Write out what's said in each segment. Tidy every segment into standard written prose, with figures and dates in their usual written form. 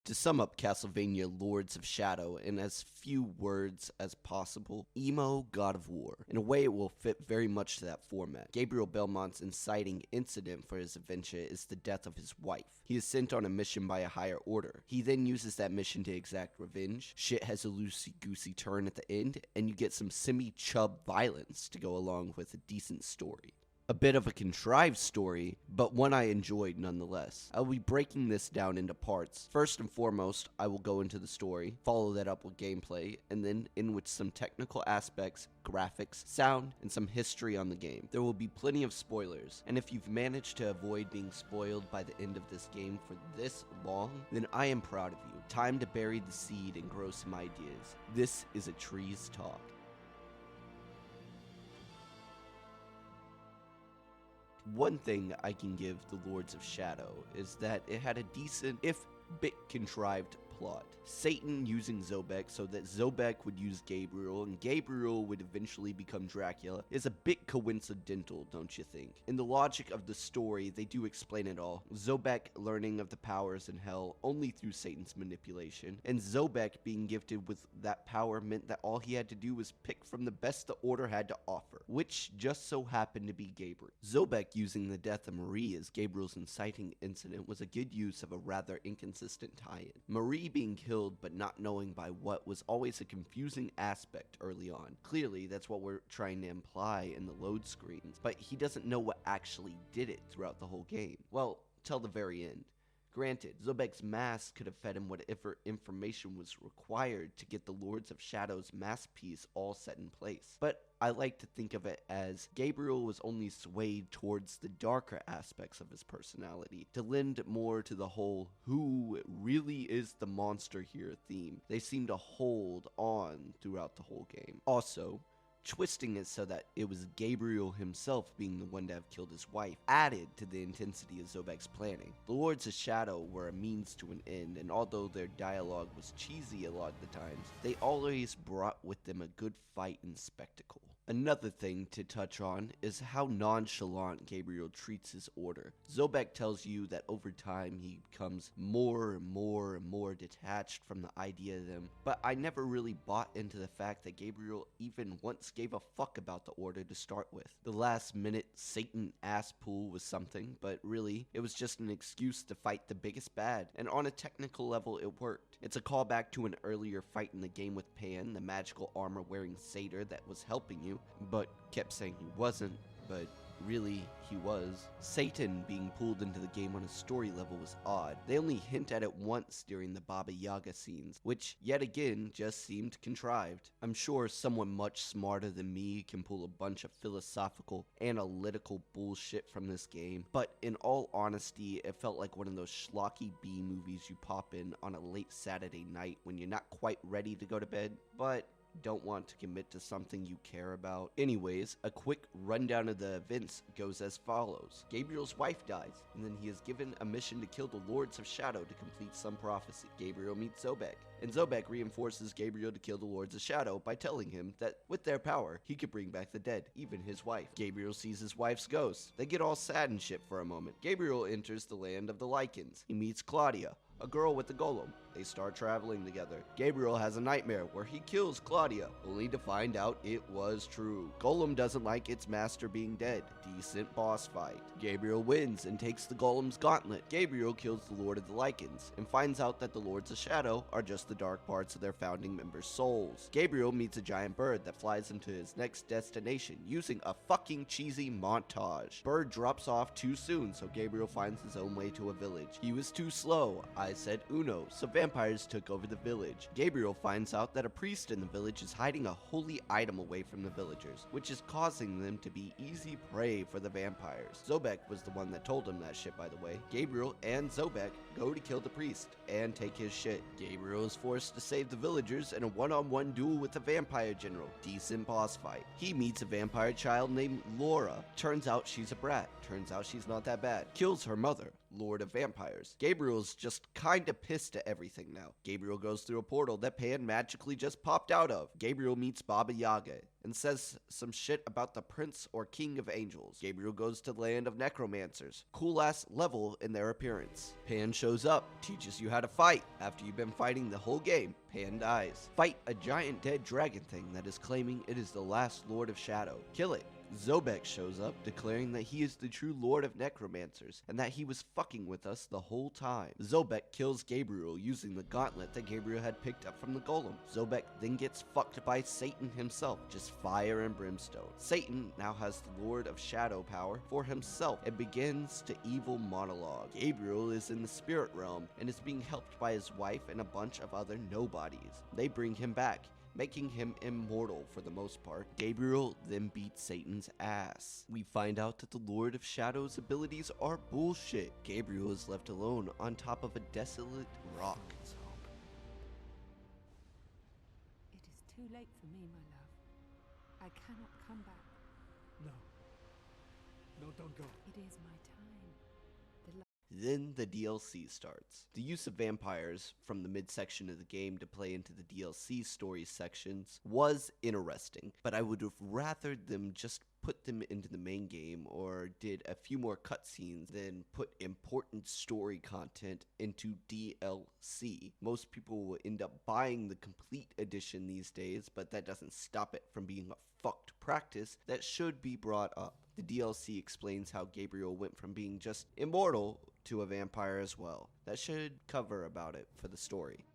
To sum up Castlevania Lords of Shadow in as few words as possible, emo God of War. In a way, it will fit very much to that format. Gabriel Belmont's inciting incident for his adventure is the death of his wife. He is sent on a mission by a higher order. He then uses that mission to exact revenge. Shit has a loosey-goosey turn at the end, and you get some semi-chub violence to go along with a decent story. A bit of a contrived story, but one I enjoyed nonetheless. I will be breaking this down into parts. First and foremost, I will go into the story, follow that up with gameplay, and then in with some technical aspects, graphics, sound, and some history on the game. There will be plenty of spoilers, and if you've managed to avoid being spoiled by the end of this game for this long, then I am proud of you. Time to bury the seed and grow some ideas. This is a Trees Talk. One thing I can give the Lords of Shadow is that it had a decent, if bit contrived, plot. Satan using Zobek so that Zobek would use Gabriel and Gabriel would eventually become Dracula is a bit coincidental, don't you think? In the logic of the story, they do explain it all. Zobek learning of the powers in hell only through Satan's manipulation, and Zobek being gifted with that power meant that all he had to do was pick from the best the Order had to offer, which just so happened to be Gabriel. Zobek using the death of Marie as Gabriel's inciting incident was a good use of a rather inconsistent tie-in. Marie being killed but not knowing by what was always a confusing aspect early on. Clearly, that's what we're trying to imply in the load screens, but he doesn't know what actually did it throughout the whole game. Well, till the very end. Granted, Zobek's mask could have fed him whatever information was required to get the Lords of Shadow's masterpiece all set in place. But I like to think of it as Gabriel was only swayed towards the darker aspects of his personality, to lend more to the whole who really is the monster here theme. They seem to hold on throughout the whole game. Also, twisting it so that it was Gabriel himself being the one to have killed his wife added to the intensity of Zobek's planning. The Lords of Shadow were a means to an end, and although their dialogue was cheesy a lot of the times, they always brought with them a good fight and spectacle. Another thing to touch on is how nonchalant Gabriel treats his order. Zobek tells you that over time he becomes more and more detached from the idea of them, but I never really bought into the fact that Gabriel even once gave a fuck about the order to start with. The last minute Satan ass pool was something, but really, it was just an excuse to fight the biggest bad, and on a technical level it worked. It's a callback to an earlier fight in the game with Pan, the magical armor wearing satyr that was helping you, but kept saying he wasn't, but really he was. Satan being pulled into the game on a story level was odd. They only hint at it once during the Baba Yaga scenes, which yet again just seemed contrived. I'm sure someone much smarter than me can pull a bunch of philosophical, analytical bullshit from this game, but in all honesty, it felt like one of those schlocky B movies you pop in on a late Saturday night when you're not quite ready to go to bed, but don't want to commit to something you care about. Anyways, a quick rundown of the events goes as follows. Gabriel's wife dies, and then he is given a mission to kill the Lords of Shadow to complete some prophecy. Gabriel meets Zobek, and Zobek reinforces Gabriel to kill the Lords of Shadow by telling him that with their power, he could bring back the dead, even his wife. Gabriel sees his wife's ghost. They get all sad and shit for a moment. Gabriel enters the land of the Lycans. He meets Claudia, a girl with a golem. They start traveling together. Gabriel has a nightmare where he kills Claudia, only to find out it was true. Golem doesn't like its master being dead. Decent boss fight. Gabriel wins and takes the golem's gauntlet. Gabriel kills the Lord of the Lycans and finds out that the Lords of Shadow are just the dark parts of their founding members' souls. Gabriel meets a giant bird that flies him to his next destination using a fucking cheesy montage. Bird drops off too soon, so Gabriel finds his own way to a village. He was too slow. I said Uno, so vampires took over the village. Gabriel finds out that a priest in the village is hiding a holy item away from the villagers, which is causing them to be easy prey for the vampires. Zobek was the one that told him that shit, by the way. Gabriel and Zobek go to kill the priest and take his shit. Gabriel is forced to save the villagers in a one-on-one duel with the vampire general. Decent boss fight. He meets a vampire child named Laura. Turns out she's a brat. Turns out she's not that bad. Kills her mother. Lord of Vampires. Gabriel's just kinda pissed at everything now. Gabriel goes through a portal that Pan magically just popped out of. Gabriel meets Baba Yaga and says some shit about the Prince or King of Angels. Gabriel goes to the land of necromancers. Cool ass level in their appearance. Pan shows up, teaches you how to fight. After you've been fighting the whole game, Pan dies. Fight a giant dead dragon thing that is claiming it is the last Lord of Shadow. Kill it. Zobek shows up, declaring that he is the true Lord of Necromancers, and that he was fucking with us the whole time. Zobek kills Gabriel using the gauntlet that Gabriel had picked up from the golem. Zobek then gets fucked by Satan himself, just fire and brimstone. Satan now has the Lord of Shadow power for himself and begins to evil monologue. Gabriel is in the spirit realm and is being helped by his wife and a bunch of other nobodies. They bring him back, making him immortal for the most part. Gabriel then beats Satan's ass. We find out that the Lord of Shadow's abilities are bullshit. Gabriel is left alone on top of a desolate rock. It is too late for me, my love. I cannot come back. No. No, don't go. It is my time. Then the DLC starts. The use of vampires from the midsection of the game to play into the DLC story sections was interesting, but I would have rather them just put them into the main game or did a few more cutscenes than put important story content into DLC. Most people will end up buying the complete edition these days, but that doesn't stop it from being a fucked practice that should be brought up. The DLC explains how Gabriel went from being just immortal to a vampire as well. That should cover about it for the story.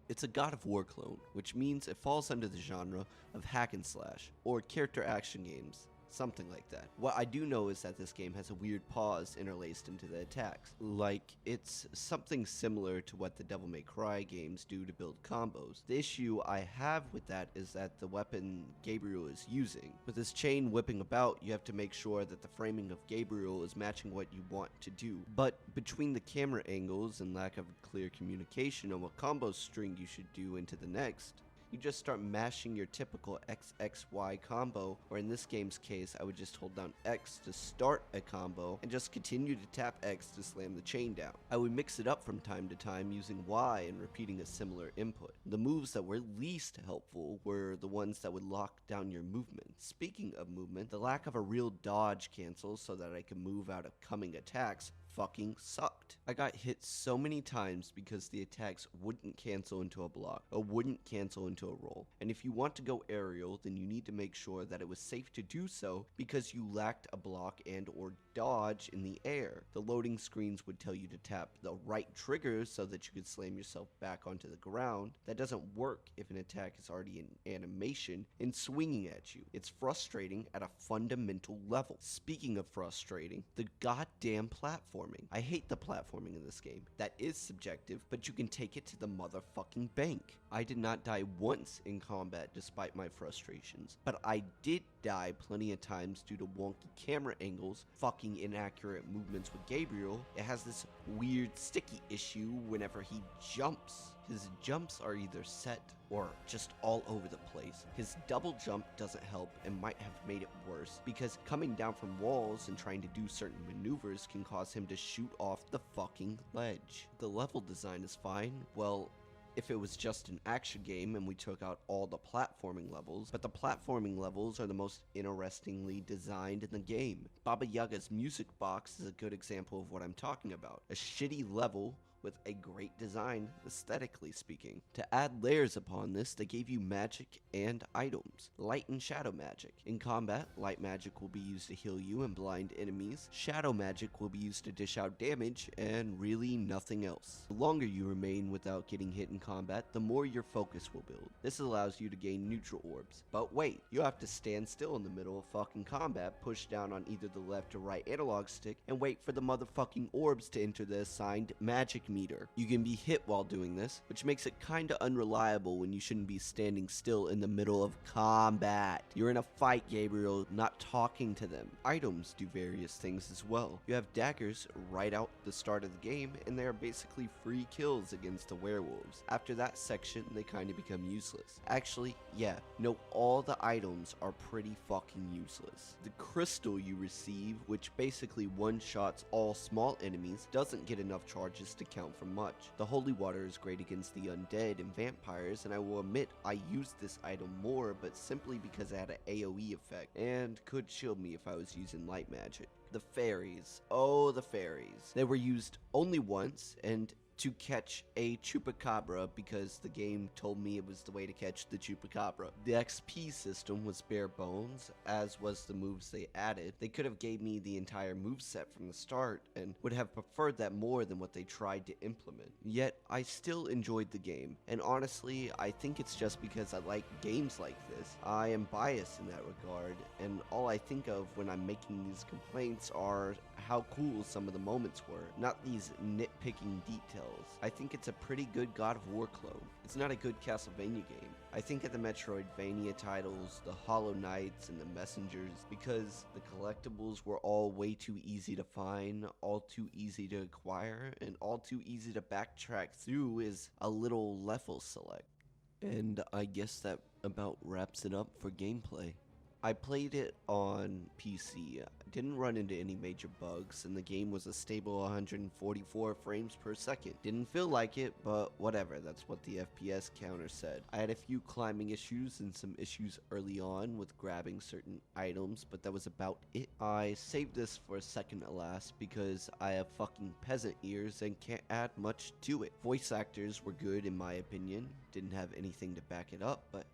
It's a God of War clone, which means it falls under the genre of hack and slash, or character action games, something like that. What I do know is that this game has a weird pause interlaced into the attacks. Like, it's something similar to what the Devil May Cry games do to build combos. The issue I have with that is that the weapon Gabriel is using. With his chain whipping about, you have to make sure that the framing of Gabriel is matching what you want to do. But between the camera angles and lack of clear communication on what combo string you should do into the next, you just start mashing your typical XXY combo, or in this game's case, I would just hold down X to start a combo and just continue to tap X to slam the chain down. I would mix it up from time to time using Y and repeating a similar input. The moves that were least helpful were the ones that would lock down your movement. Speaking of movement, the lack of a real dodge cancel so that I can move out of coming attacks fucking sucked. I got hit so many times because the attacks wouldn't cancel into a block or wouldn't cancel into a roll. And if you want to go aerial, then you need to make sure that it was safe to do so because you lacked a block and or dodge in the air. The loading screens would tell you to tap the right trigger so that you could slam yourself back onto the ground. That doesn't work if an attack is already in animation and swinging at you. It's frustrating at a fundamental level. Speaking of frustrating, the goddamn platforming. I hate the platforming in this game. That is subjective, but you can take it to the motherfucking bank. I did not die once in combat despite my frustrations, but I did die plenty of times due to wonky camera angles, fucking inaccurate movements with Gabriel. It has this weird sticky issue whenever he jumps. His jumps are either set or just all over the place. His double jump doesn't help and might have made it worse because coming down from walls and trying to do certain maneuvers can cause him to shoot off the fucking ledge. The level design is fine. Well, if it was just an action game and we took out all the platforming levels, but the platforming levels are the most interestingly designed in the game. Baba Yaga's music box is a good example of what I'm talking about. A shitty level with a great design, aesthetically speaking. To add layers upon this, they gave you magic and items. Light and shadow magic. In combat, light magic will be used to heal you and blind enemies. Shadow magic will be used to dish out damage, and really nothing else. The longer you remain without getting hit in combat, the more your focus will build. This allows you to gain neutral orbs. But wait, you have to stand still in the middle of fucking combat, push down on either the left or right analog stick, and wait for the motherfucking orbs to enter the assigned magic meter. You can be hit while doing this, which makes it kinda unreliable when you shouldn't be standing still in the middle of combat. You're in a fight, Gabriel, not talking to them. Items do various things as well. You have daggers right out the start of the game, and they are basically free kills against the werewolves. After that section, they kinda become useless. Actually, yeah, no, all the items are pretty fucking useless. The crystal you receive, which basically one-shots all small enemies, doesn't get enough charges to count for much. The holy water is great against the undead and vampires, and I will admit I used this item more, but simply because it had an AoE effect and could shield me if I was using light magic. The fairies. Oh, the fairies. They were used only once, and to catch a chupacabra because the game told me it was the way to catch the chupacabra. The XP system was bare bones, as was the moves they added. They could have gave me the entire moveset from the start and would have preferred that more than what they tried to implement. Yet, I still enjoyed the game, and honestly, I think it's just because I like games like this. I am biased in that regard, and all I think of when I'm making these complaints are how cool some of the moments were, not these nitpicking details. I think it's a pretty good God of War clone. It's not a good Castlevania game. I think of the Metroidvania titles, the Hollow Knights, and the Messengers, because the collectibles were all way too easy to find, all too easy to acquire, and all too easy to backtrack through is a little level select. And I guess that about wraps it up for gameplay. I played it on PC, didn't run into any major bugs, and the game was a stable 144 frames per second. Didn't feel like it, but whatever, that's what the FPS counter said. I had a few climbing issues and some issues early on with grabbing certain items, but that was about it. I saved this for a second to last because I have fucking peasant ears and can't add much to it. Voice actors were good in my opinion, didn't have anything to back it up, but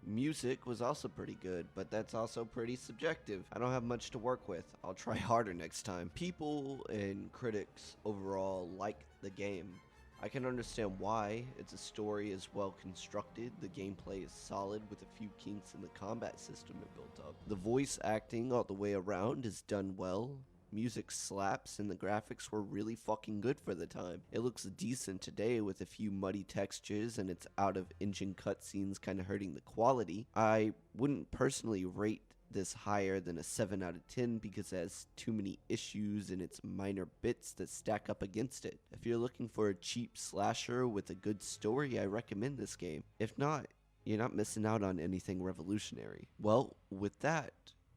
music was also pretty good, but that's also pretty subjective. I don't have much to work with. I'll try harder next time. People and critics overall like the game. I can understand why. It's a story is well constructed, the gameplay is solid with a few kinks in the combat system it built up. The voice acting all the way around is done well. Music slaps and the graphics were really fucking good for the time. It looks decent today with a few muddy textures and its out of engine cutscenes kind of hurting the quality. I wouldn't personally rate this higher than a 7 out of 10 because it has too many issues and its minor bits that stack up against it. If you're looking for a cheap slasher with a good story, I recommend this game. If not, you're not missing out on anything revolutionary. Well, with that,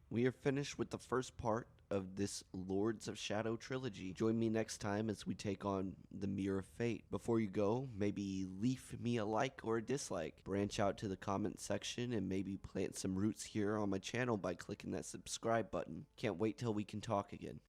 we are finished with the first part of this Lords of Shadow trilogy. Join me next time as we take on the Mirror of Fate. Before you go, maybe leave me a like or a dislike. Branch out to the comment section and maybe plant some roots here on my channel by clicking that subscribe button. Can't wait till we can talk again.